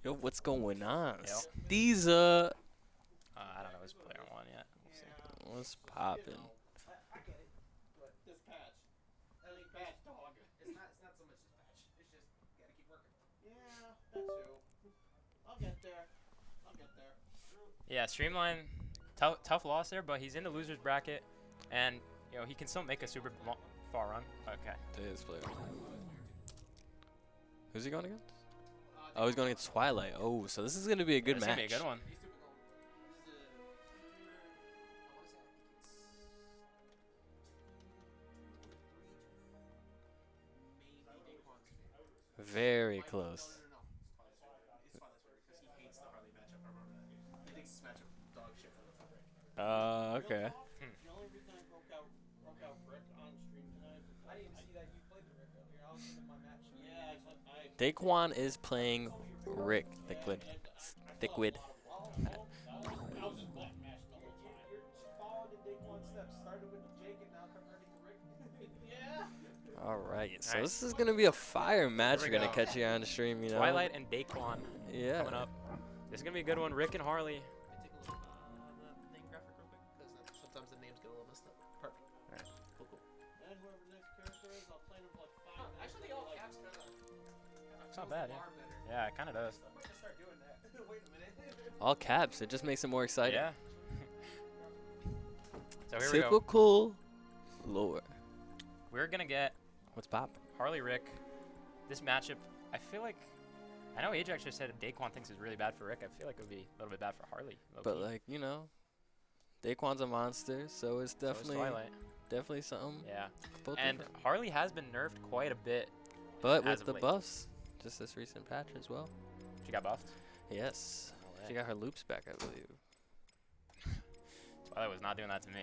Yo, what's going on? Yep. These I don't know his player one yet. We'll see. what's poppin'? I get it, but this patch, elite patch, dog. It's not so much this patch. It's just you gotta keep working. Yeah, that too. I'll get there. I'll get there. Yeah, Streamline, tough loss there, but he's in the losers bracket, and you know he can still make a super far run. Okay. This player. Who's he going against? Oh, he's going against Twilight. Oh, so this is gonna be a good This is match. gonna be a good one. Very close. It's Twilight's favorite because he hates the Harley matchup. I remember that. He thinks this matchup dog shit for the break. Okay. The only reason I broke out Rick on stream tonight. I didn't even see that you played the Rick earlier. I was in my match. Yeah, I Daykwion is playing Rick Thickwood. Thickwood. I was just button mashing the whole time. You're following the Daykwion steps. Started with the Jake and now converting to Rick. Yeah. All right. So Nice. this is gonna be a fire match. we We're gonna go. catch you on the stream. You know. Twilight and Daykwion Yeah. coming up. This is gonna be a good one. Rick and Harley. Take a look at the name graphic real quick because sometimes the names get a little messed up. Perfect. Alright. Cool. And whoever next character is, I'll play them for like 5 minutes. Actually, all caps kind of. It's not bad. Yeah, it kind of does. I might just start doing that. Wait a minute. All caps. It just makes it more exciting. Yeah. So here we go. Typical lore. We're gonna get What's poppin'? Harley Rick. This matchup, I feel like. I know Ajax just said Daykwion thinks is really bad for Rick. I feel like it would be a little bit bad for Harley. But like Daquan's a monster, so it's so is definitely Twilight. something. Yeah. both And different. Harley has been nerfed quite a bit. But as with of the late. buffs, just this recent patch as well. She got buffed. Yes, she got her loops back, I believe. Twilight was not doing that to me.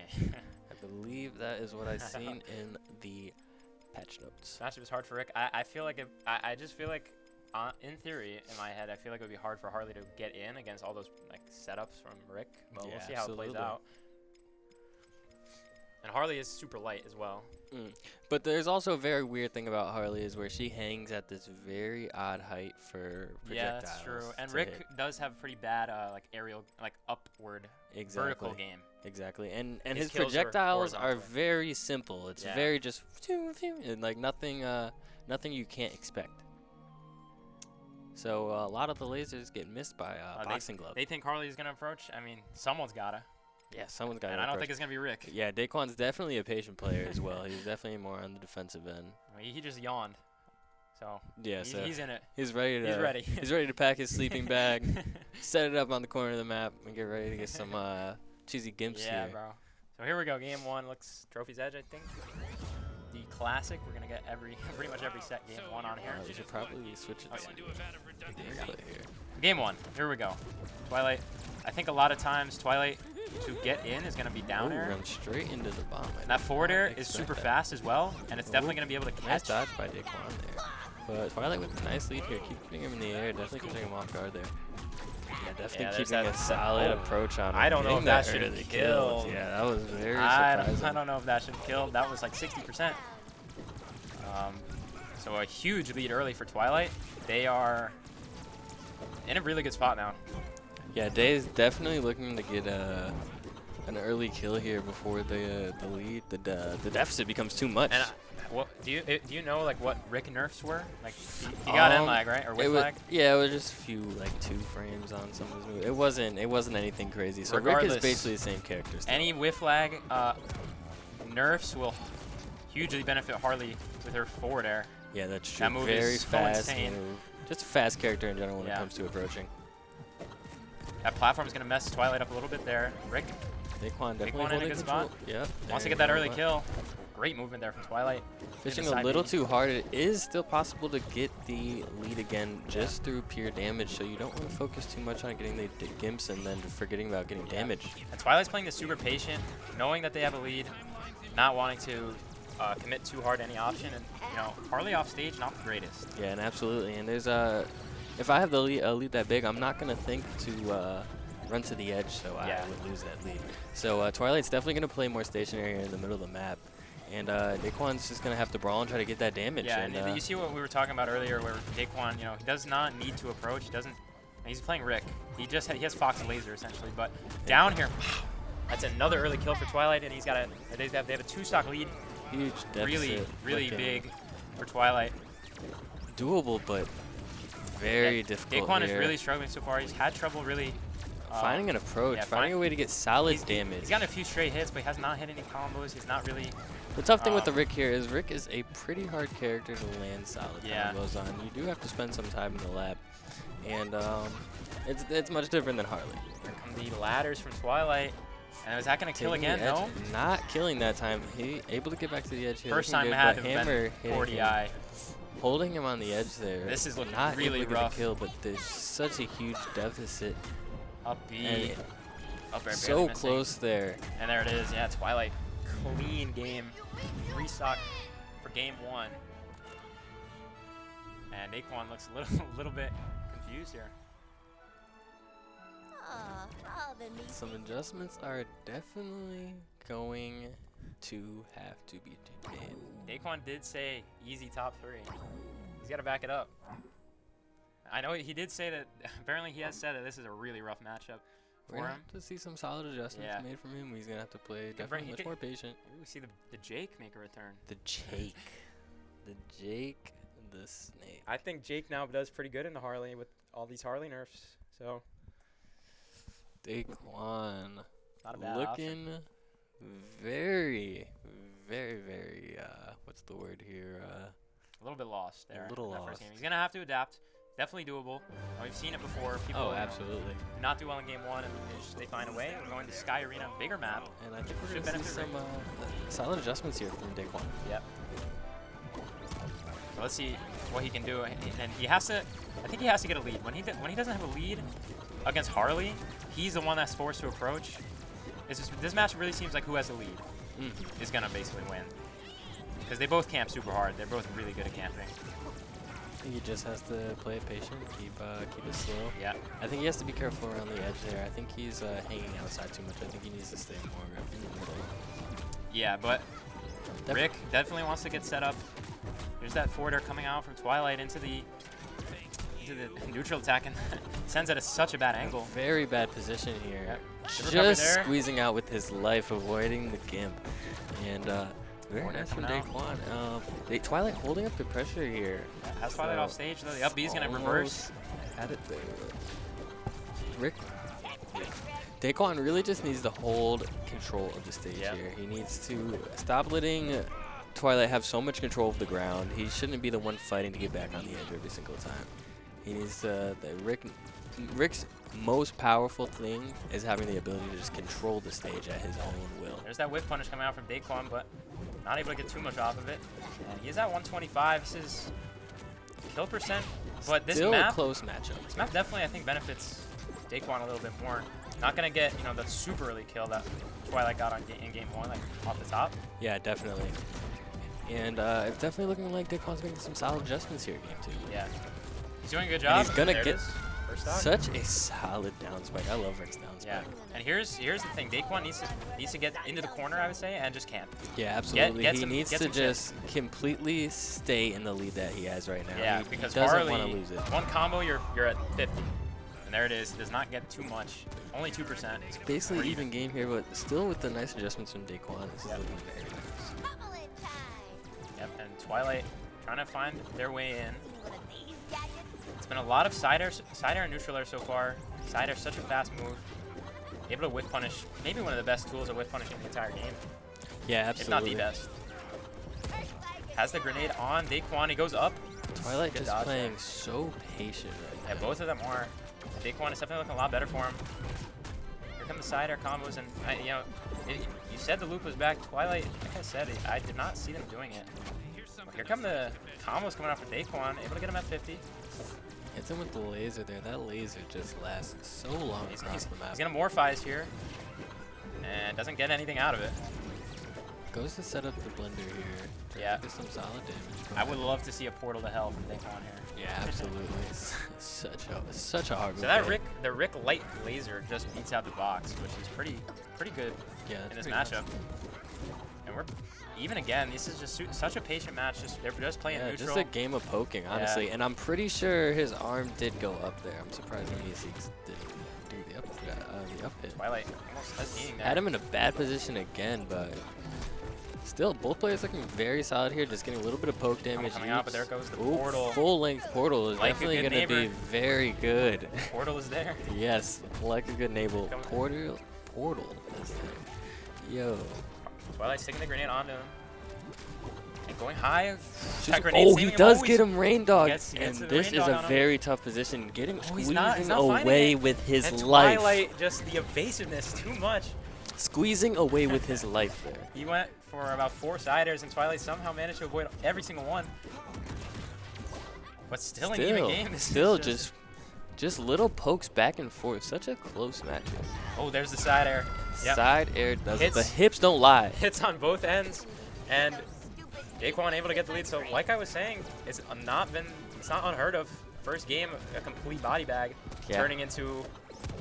I believe that is what I've seen in the patch notes. This matchup was hard for Rick. I feel like I just feel like, in theory, in my head, I feel like it would be hard for Harley to get in against all those like setups from Rick. But Yeah, we'll see how it plays absolutely. out. And Harley is super light as well. But there's also a very weird thing about Harley is where she hangs at this very odd height for Yeah, projectiles. that's true. And to Rick hit. does have pretty bad like aerial, like upward Exactly. vertical game. Exactly, and His his kills are projectiles are horizontal. very simple. It's Yeah. very just and like nothing you can't expect. So a lot of the lasers get missed by boxing glove. They think Harley's gonna approach. I mean, someone's gotta. Yeah, someone's got. And I don't think it's gonna be Rick. Yeah, Daquan's definitely a patient player as well. He's definitely more on the defensive end. I mean, he just yawned. So Yeah, so he's in it. he's ready to. He's ready. He's ready to pack his sleeping bag, set it up on the corner of the map, and get ready to get some cheesy gimps Yeah, here. bro. So here we go. Game one looks Trophy's Edge, I think. The classic. We're gonna get pretty much every set game one on here. We should probably switch it to gameplay here. Game one. Here we go. Twilight. I think a lot of times Twilight to get in is gonna be down Ooh, air. run straight into the bomb. And that forward air is expect super that. fast as well, and it's definitely gonna be able to Nice catch. dodge by Daquan there. But Twilight with a nice lead here. Keep putting him in the air. Definitely catching him off guard there. Yeah, definitely there's keeping that- a solid oh. approach on him. I don't know Getting if that early should have kill. killed. Yeah, that was very I surprising. don't know if that should have killed. That was like 60%. So a huge lead early for Twilight. They are in a really good spot now. Yeah, Day is definitely looking to get an early kill here before the lead. The deficit becomes too much. And what do you know like what Rick nerfs were? Like he got in lag, right? Or with lag? Yeah, it was just a few like 2 frames on some of his moves. It wasn't anything crazy. So Rick is Regardless, basically the same character. Still. Any whiff lag nerfs will hugely benefit Harley with her forward air. Yeah, that's true. That move Very is so fast insane. move. Just a fast character in general when Yeah. it comes to approaching. That platform is gonna mess Twilight up a little bit there. Rick Daquan definitely Daquan in a holding good control. spot. Yep. wants to there get that you early go. kill. Great movement there from Twilight. Fishing Into a side little B. too hard. It is still possible to get the lead again just through pure damage, so you don't want to focus too much on getting the gimps and then forgetting about getting damage. And Twilight's playing this super patient, knowing that they have a lead, not wanting to commit too hard to any option. And you know, Harley off stage, not the greatest. Yeah, and absolutely. And there's if I have the lead that big, I'm not gonna think to run to the edge, so Yeah. I would lose that lead. So Twilight's definitely gonna play more stationary in the middle of the map, and Daquan's just gonna have to brawl and try to get that damage. Yeah, and you see what we were talking about earlier, where Daykwion, you know, he does not need to approach. He doesn't And he's playing Rick. He has Fox and Laser essentially, but down here, wow, that's another early kill for Twilight, and they have a 2-stock lead. Huge deficit. Really big for Twilight. Doable, but very difficult Daykwion is here. really struggling so far. He's had trouble really finding an approach, finding a way to get solid damage. He's gotten a few straight hits, but he has not hit any combos. He's not really. The tough thing with the Rick here is Rick is a pretty hard character to land solid combos on. You do have to spend some time in the lab, and it's much different than Harley. Here come the ladders from Twilight. And is that going to kill again? No. Not killing that time. He able to get back to the edge here. First time good, it had to Hammer have been 40i. Holding him on the edge there. This is looking not really able to rough. get a kill, but there's such a huge deficit. Up B. Up air, so close there. And there it is. Yeah, Twilight. Clean game. 3-stock for game 1. And Daykwion looks a little bit confused here. Some adjustments are definitely going to have to be made. Daykwion did say easy top 3. He's got to back it up. I know he did say that. Apparently, he has said that this is a really rough matchup We're for gonna him. have to see some solid adjustments made from him. He's gonna have to play definitely much more patient. Maybe we see the Jake make a return. The Jake, the snake. I think Jake now does pretty good in the Harley with all these Harley nerfs. So Daykwion not a bad looking option. very, what's the word here? A little bit lost there. A little in that lost. First game. He's gonna have to adapt. Definitely doable. We've seen it before. People Absolutely. do not do well in game 1, and they find a way. We're going to Sky Arena, bigger map. And I think we're Should going to see benefit some solid adjustments here from Daykwion. Yep. So let's see what he can do. And he has to. I think he has to get a lead. When he doesn't have a lead against Harley, he's the one that's forced to approach. This match really seems like who has the lead is gonna basically win. Because they both camp super hard. They're both really good at camping. I think he just has to play it patient, keep it slow. Yeah. I think he has to be careful around the edge there. I think he's hanging outside too much. I think he needs to stay more in the middle. Yeah, but Rick definitely wants to get set up. There's that forwarder coming out from Twilight into the neutral attack and sends it at such a bad angle. Very bad position here. Yep. Just squeezing out with his life, avoiding the gimp. And very nice from Daykwion. Twilight holding up the pressure here. Yeah, has Twilight off stage though. The up B is going to reverse. Had it there. Rick. Daykwion really just needs to hold control of the stage here. He needs to stop letting Twilight have so much control of the ground. He shouldn't be the one fighting to get back on the edge every single time. He needs Rick's most powerful thing is having the ability to just control the stage at his own will. There's that whip punish coming out from Daykwion, but not able to get too much off of it. And he is at 125. This is kill percent, but this Still map, a close matchup. This map definitely I think benefits Daykwion a little bit more. Not gonna get the super early kill that Twilight got in game 1, like off the top. Yeah, definitely. And it's definitely looking like Daykwine's making some solid adjustments here in game 2. Yeah. He's doing a good job. And he's gonna there get such a solid down spike. I love Rick's down spike. Yeah. And here's the thing. Daykwion needs to get into the corner, I would say, and just camp. Yeah, absolutely. He needs to just completely stay in the lead that he has right now. Yeah, he because doesn't Harley, want to lose it. one combo, you're at 50. And there it is. It does not get too much. Only 2%. It's basically even game here, but still with the nice adjustments from Daykwion. This is looking very nice. Yep, and Twilight trying to find their way in. It's been a lot of side air and neutral air so far. Side air, such a fast move. Able to whiff punish. Maybe one of the best tools of whiff punishing the entire game. Yeah, absolutely. If not the best. Has the grenade on Daykwion. He goes up. Twilight just playing so patient right now. Yeah, both of them are. Daykwion is definitely looking a lot better for him. Here come the side air combos, and you said the loop was back. Twilight, like I said, I did not see them doing it. Here come the combos coming out for Daykwion, able to get him at 50. Hits him with the laser there. That laser just lasts so long across the map. He's gonna morphize here, and doesn't get anything out of it. Goes to set up the blender here. Yeah. Get some solid damage. I would love to see a portal to hell from Daykwion here. Yeah, absolutely. such a hard. So that the Rick light laser just beats out the box, which is pretty good in this matchup. And we're even again. This is just such a patient match. They're just playing neutral. Just a game of poking, honestly. And I'm pretty sure his arm did go up there. I'm surprised Meeseeks didn't do the up hit. Twilight almost has meaning there. Had him in a bad position again, but still, both players looking very solid here. Just getting a little bit of poke damage. Coming out, but there goes the portal. Full length portal is Like definitely going to be very good. Portal is there. Yes, like a good neighbor. Portal is there. Yo. Twilight's taking the grenade onto him. And going high. Oh, he does get him rain dog. And the this rain is dog a very tough position. Squeezing away with his and life. Twilight, just the evasiveness too much. Squeezing away with his life there. He went for about 4 side-airs, and Twilight somehow managed to avoid every single one. But still an even game. This still just little pokes back and forth. Such a close matchup. Oh, there's the side air. Yep. Side air does it. The hips don't lie. Hits on both ends, and Daykwion able to get the lead. So, like I was saying, it's not unheard of. First game, a complete body bag, turning into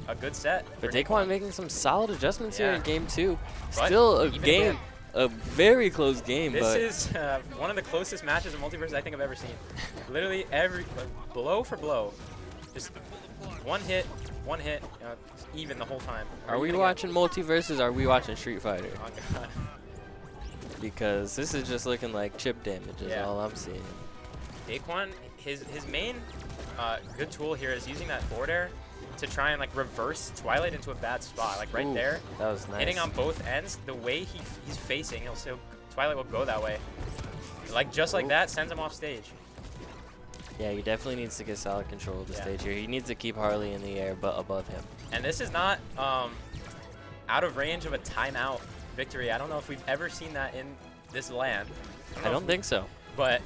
a good set. But Daykwion making some solid adjustments here in game 2. But still a very close game. This is one of the closest matches in MultiVersus I think I've ever seen. Literally blow for blow. Just one hit, even the whole time. Are we watching MultiVersus? Are we watching Street Fighter? Oh god. Because this is just looking like chip damage is all I'm seeing. Daykwion, his main good tool here is using that forward air to try and like reverse Twilight into a bad spot. Like right there. That was nice. Hitting on both ends, the way he's facing, Twilight will go that way. Like just like that, sends him off stage. Yeah, he definitely needs to get solid control of the stage here. He needs to keep Harley in the air, but above him. And this is not out of range of a timeout victory. I don't know if we've ever seen that in this land. I don't think so. But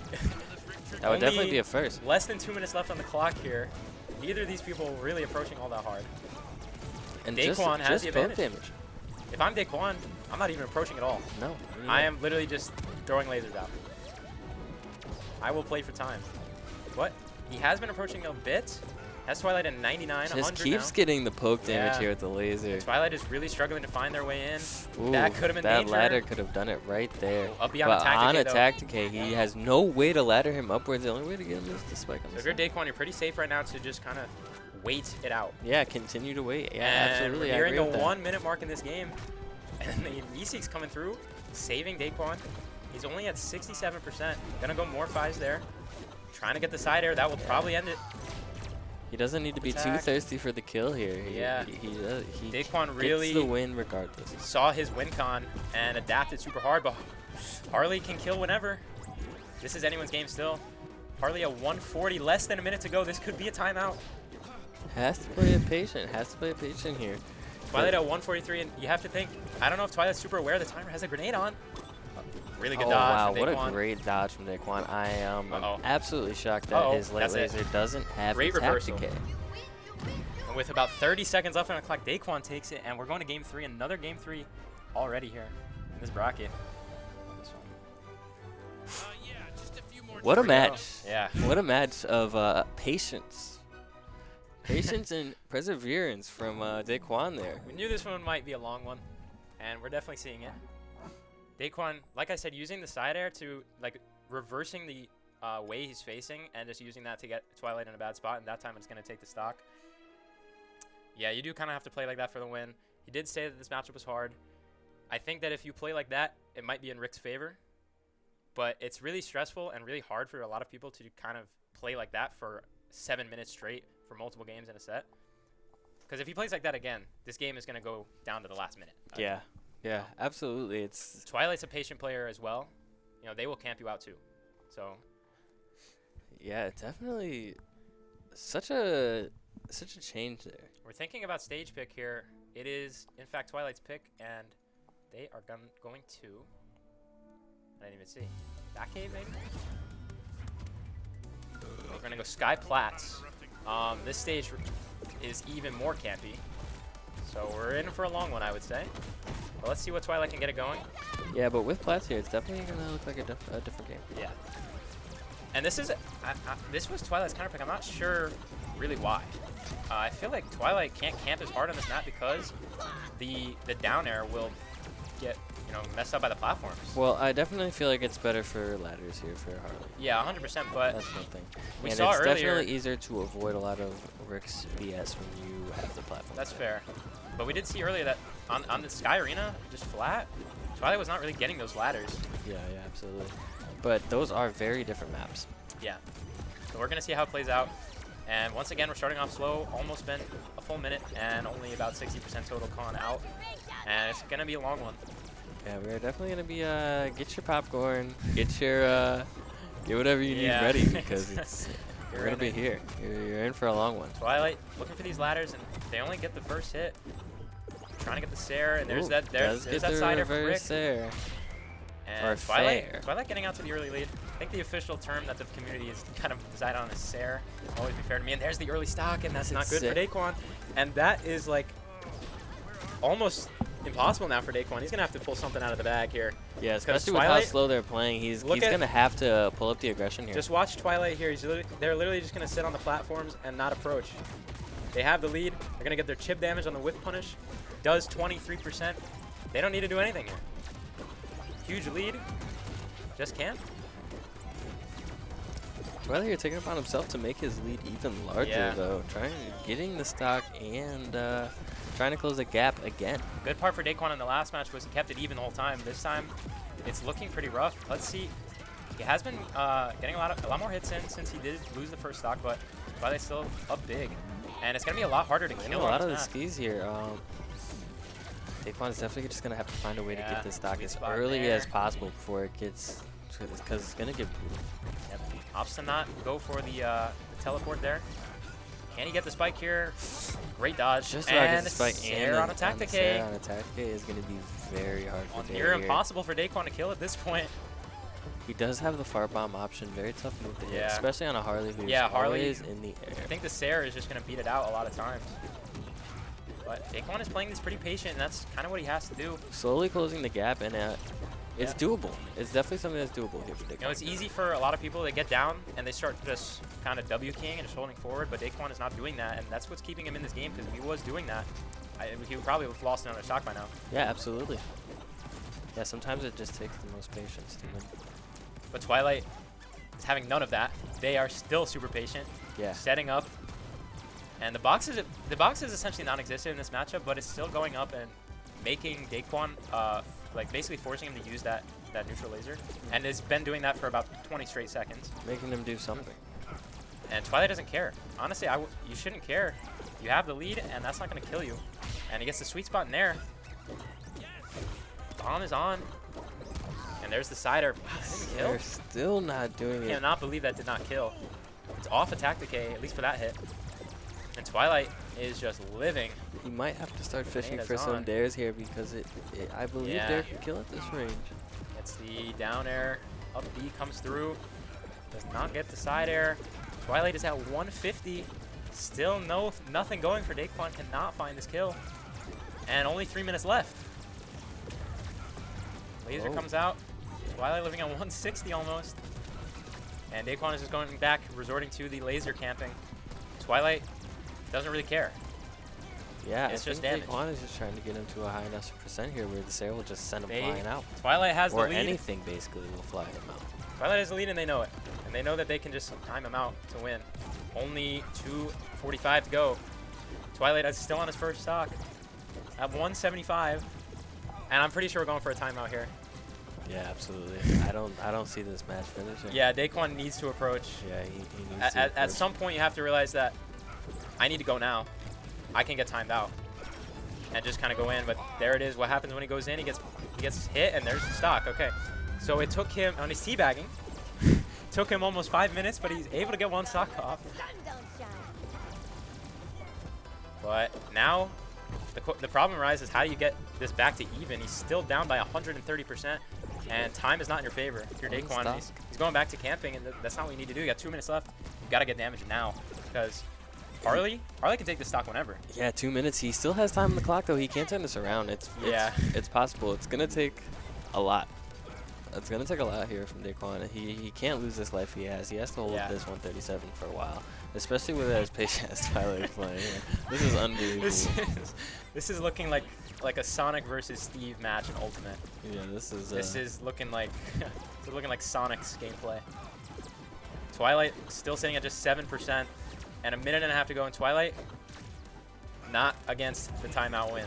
that would definitely be a first. Less than 2 minutes left on the clock here. Neither of these people really approaching all that hard. And Daykwion has the advantage. Damage. If I'm Daykwion, I'm not even approaching at all. No. I am literally just throwing lasers out. I will play for time. What? He has been approaching a bit. Has Twilight at 99, 100 just keeps now. getting the poke damage here with the laser. Twilight is really struggling to find their way in. Ooh, that could have been that danger. ladder could have done it right there. Up beyond but on attack decay, he has no way to ladder him upwards. The only way to get him is to spike on the So if you're Daykwion, you're pretty safe right now to just kind of wait it out. Yeah, continue to wait. Yeah, and absolutely. We're nearing the 1 minute mark in this game. And the Meeseeks coming through, saving Daykwion. He's only at 67%. Gonna go more 5s there. Trying to get the side air. That will probably end it. He doesn't need to be too thirsty for the kill here. He Daykwion really gets the win regardless. Saw his win con and adapted super hard, but Harley can kill whenever. This is anyone's game still. Harley at 140, less than a minute to go. This could be a timeout. Has to play it patient. Has to play it patient here. Twilight at 143, and you have to think, I don't know if Twilight's super aware the timer has a grenade on. Really good dodge. Wow, what a great dodge from Daykwion. I am absolutely shocked that his light laser doesn't have attack decay. And with about 30 seconds left on the clock, Daykwion takes it, and we're going to game 3. Another game 3 already here in this bracket. What a match. Yeah. What a match of patience. Patience and perseverance from Daykwion there. We knew this one might be a long one, and we're definitely seeing it. Daykwion, like I said, using the side air to, like, reversing the way he's facing and just using that to get Twilight in a bad spot, and that time it's going to take the stock. Yeah, you do kind of have to play like that for the win. He did say that this matchup was hard. I think that if you play like that, it might be in Rick's favor, but it's really stressful and really hard for a lot of people to kind of play like that for 7 minutes straight for multiple games in a set. Because if he plays like that again, this game is going to go down to the last minute. Yeah. Yeah, absolutely. It's Twilight's a patient player as well. You know, they will camp you out too. So yeah, definitely such a change there. We're thinking about stage pick here. It is in fact Twilight's pick, and they are going to, I didn't even see, back cave maybe? We're gonna go Sky Plats. This stage is even more campy. So we're in for a long one, I would say. But let's see what Twilight can get it going. Yeah, but with Plats here, it's definitely going to look like a different game. Yeah. And this is this was Twilight's counter pick. I'm not sure really why. I feel like Twilight can't camp as hard on this map because the down air will get know, messed up by the platforms. Well, I definitely feel like it's better for ladders here for Harley. Yeah, 100%. But That's one thing. we and saw it's earlier. definitely easier to avoid a lot of Rick's BS when you have the platform. That's fair. But we did see earlier that on the Sky Arena, just flat, Twilight was not really getting those ladders. Yeah, absolutely. But those are very different maps. Yeah. So we're going to see how it plays out. And once again, we're starting off slow. Almost been a full minute and only about 60% total con out. And it's going to be a long one. Yeah, we're definitely going to be, get your popcorn, get your, get whatever you need ready because it's, we're going to be here. You're in for a long one. Twilight looking for these ladders, and they only get the first hit. Trying to get the Sair, and there's there's that side air for Rick. Sair. And Twilight getting out to the early lead. I think the official term that the community has kind of decided on is Sair. Always be fair to me. And there's the early stock, and that's not good for Daykwion. And that is like almost impossible now for Daykwion. He's gonna have to pull something out of the bag here. Yeah, especially with how slow they're playing. He's gonna have to pull up the aggression here. Just watch Twilight here. They're literally just gonna sit on the platforms and not approach. They have the lead. They're gonna get their chip damage on the whiff punish. Does 23%. They don't need to do anything here. Huge lead. Just can't. Twilight here taking it upon himself to make his lead even larger, though. Getting the stock and trying to close the gap again. Good part for Daykwion in the last match was he kept it even the whole time. This time, it's looking pretty rough. Let's see. He has been getting a lot more hits in since he did lose the first stock, but Twilight's still up big. And it's going to be a lot harder to kill. A lot of the skis here. Daykwion is definitely just going to have to find a way to get this stock as early as possible before it gets, because it's going to get brutal. Yep. Opts to not go for the teleport there. Can he get the spike here? Great dodge. Just about and the spike Sair on attack decay. Sair on attack decay is going to be very hard for Daykwion. Near impossible for Daykwion to kill at this point. He does have the fart bomb option. Very tough move to hit, especially on a Harley who's always in the air. I think the Sair is just going to beat it out a lot of times. But Daykwion is playing this pretty patient, and that's kind of what he has to do. Slowly closing the gap, and it's doable. It's definitely something that's doable here for Daykwion. You know, it's easy for a lot of people to get down, and they start just kind of W-keying and just holding forward, but Daykwion is not doing that, and that's what's keeping him in this game, because if he was doing that, he would probably have lost another stock by now. Yeah, absolutely. Yeah, sometimes it just takes the most patience to win. But Twilight is having none of that. They are still super patient. Yeah. Setting up. And the box is essentially non-existent in this matchup, but it's still going up and making Daykwion, like basically forcing him to use that neutral laser. And it's been doing that for about 20 straight seconds. Making him do something. And Twilight doesn't care. Honestly, you shouldn't care. You have the lead, and that's not going to kill you. And he gets the sweet spot in there. Bomb is on. And there's the sider. They're still not doing it. I cannot believe that did not kill. It's off attack decay, at least for that hit. And Twilight is just living. He might have to start fishing for some dares here because I believe Dare can kill at this range. It's the down air. Up B comes through. Does not get the side air. Twilight is at 150. Still nothing going for Daykwion. Cannot find this kill. And only 3 minutes left. Laser comes out. Twilight living on 160 almost. And Daykwion is just going back, resorting to the laser camping. Twilight doesn't really care. Yeah, it's just damage. damage. Daykwion is just trying to get him to a high enough percent here where the Sair will just send him flying out. Twilight has the lead. Or anything basically will fly him out. Twilight has the lead and they know it. And they know that they can just time him out to win. Only 2:45 to go. Twilight is still on his first stock at 175. And I'm pretty sure we're going for a timeout here. Yeah, absolutely. I don't see this match finishing. Yeah, Daykwion needs to approach. Yeah, he needs to approach. At some point, you have to realize that I need to go now. I can get timed out and just kind of go in. But there it is. What happens when he goes in? He gets hit, and there's the stock. Okay, so it took him on his teabagging. Took him almost 5 minutes, but he's able to get one stock off. But now the problem arises: how do you get this back to even? He's still down by 130%. And time is not in your favor. If you're Daykwion, he's going back to camping, and that's not what you need to do. You got 2 minutes left. You got to get damage now because Harley can take the stock whenever. Yeah, 2 minutes. He still has time on the clock, though. He can't turn this around. It's possible. It's gonna take a lot It's gonna take a lot here from Daykwion. He can't lose this life he has. He has to hold Yeah. this 137 for a while, especially with as patient as Twilight is playing. This is unbelievable. This is looking like a Sonic versus Steve match in Ultimate. Yeah, this is. This is looking like this is looking like Sonic's gameplay. Twilight still sitting at just 7%, and a minute and a half to go in Twilight. Not against the timeout win.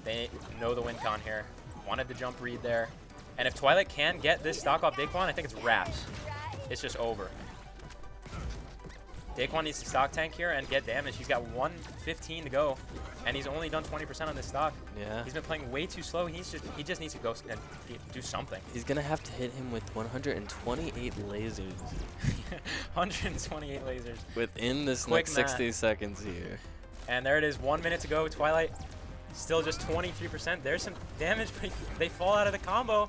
They know the win con here. Wanted the jump read there. And if Twilight can get this stock off Daykwion, I think it's wraps. It's just over. Daykwion needs to stock tank here and get damage. He's got 1:15 to go, and he's only done 20% on this stock. Yeah. He's been playing way too slow. He just needs to go and do something. He's gonna have to hit him with 128 lasers 128 lasers. within this Quick next math. 60 seconds here. And there it is, 1 minute to go. Twilight still just 23%. There's some damage, but they fall out of the combo.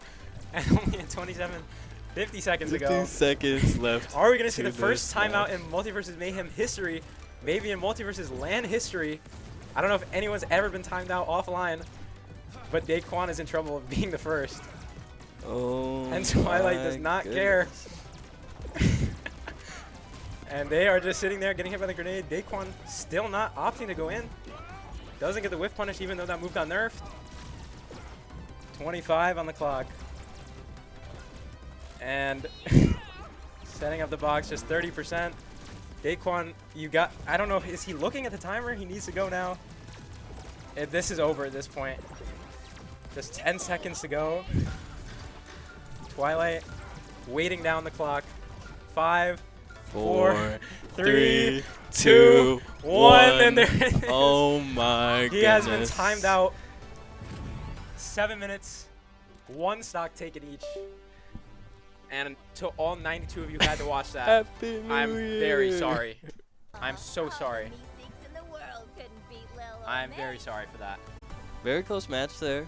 And only in 50 seconds to go. 15 seconds left. Are we going to see the to first this timeout match. in MultiVersus Mayhem history? Maybe in MultiVersus LAN history. I don't know if anyone's ever been timed out offline, but Daykwion is in trouble of being the first. Oh. And Twilight does my not goodness. care. And they are just sitting there getting hit by the grenade. Daykwion still not opting to go in. Doesn't get the whiff punish even though that move got nerfed. 25 on the clock. And setting up the box, just 30%. Daykwion, you got, I don't know, is he looking at the timer? He needs to go now. This is over at this point. Just 10 seconds to go. Twilight waiting down the clock. 5, 4, 3, 2, 1, and there it is. Oh my goodness. He has been timed out. 7 minutes, 1 stock taken each. And to all 92 of you who had to watch that, Happy New I'm Year. very sorry. I'm so sorry. In the world couldn't beat Lil I'm very sorry for that. Very close match there.